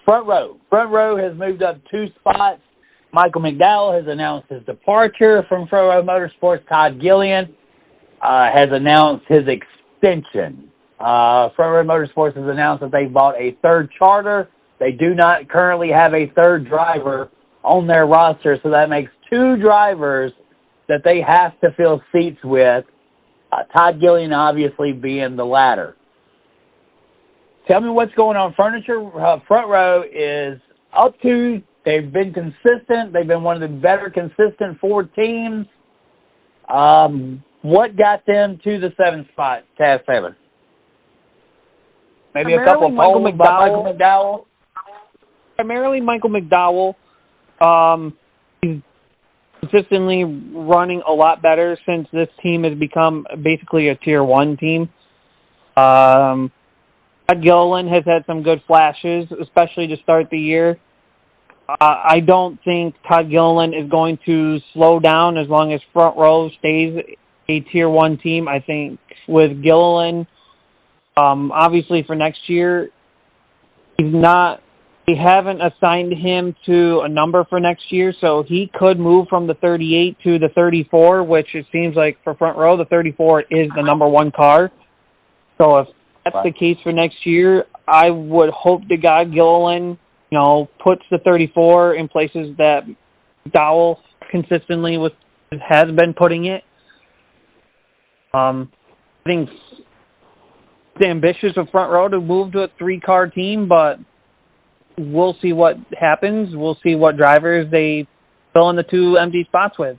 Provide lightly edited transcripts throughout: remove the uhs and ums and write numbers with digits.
Front row. Front row has moved up 2 spots. Michael McDowell has announced his departure from Front Row Motorsports. Todd Gillian has announced his extension. Front Row Motorsports has announced that they bought a third charter. They do not currently have a third driver on their roster, so that makes 2 drivers that they have to fill seats with, Todd Gillian obviously being the latter. Tell me what's going on. Front Row is up to, they've been consistent. They've been one of the better consistent Ford teams. What got them to the 7th spot, Taz Taylor? Maybe a couple of Michael McDowell. Primarily Michael McDowell. He's consistently running a lot better since this team has become basically a Tier 1 team. Todd Gilliland has had some good flashes, especially to start the year. I don't think Todd Gilliland is going to slow down as long as Front Row stays a Tier 1 team. I think with Gilliland, obviously for next year, they haven't assigned him to a number for next year, so he could move from the 38 to the 34, which it seems like for Front Row, the 34 is the number 1 car. So if that's the case for next year, I would hope to God Gilliland, puts the 34 in places that Dowell consistently has been putting it. I think it's ambitious of Front Row to move to a 3-car team, but we'll see what happens. We'll see what drivers they fill in the 2 empty spots with.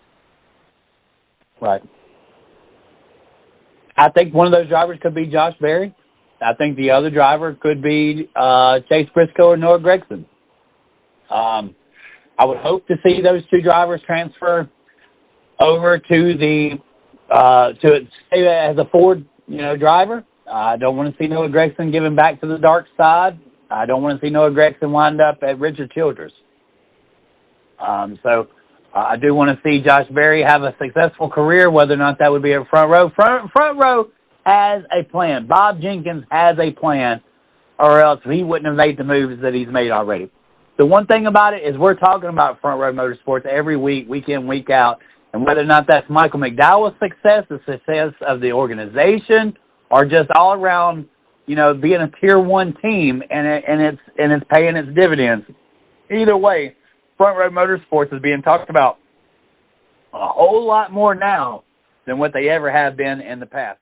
Right. I think one of those drivers could be Josh Berry. I think the other driver could be Chase Briscoe or Noah Gregson. I would hope to see those 2 drivers transfer over to the to stay as a Ford driver. I don't want to see Noah Gregson giving back to the dark side. I don't want to see Noah Gregson wind up at Richard Childress. So I do want to see Josh Berry have a successful career, whether or not that would be at Front Row. Front Row has a plan. Bob Jenkins has a plan, or else he wouldn't have made the moves that he's made already. The one thing about it is we're talking about Front Row Motorsports every week, week in, week out, and whether or not that's Michael McDowell's success, the success of the organization, or just all around, being a Tier 1 team and it's paying its dividends. Either way, Front Row Motorsports is being talked about a whole lot more now than what they ever have been in the past.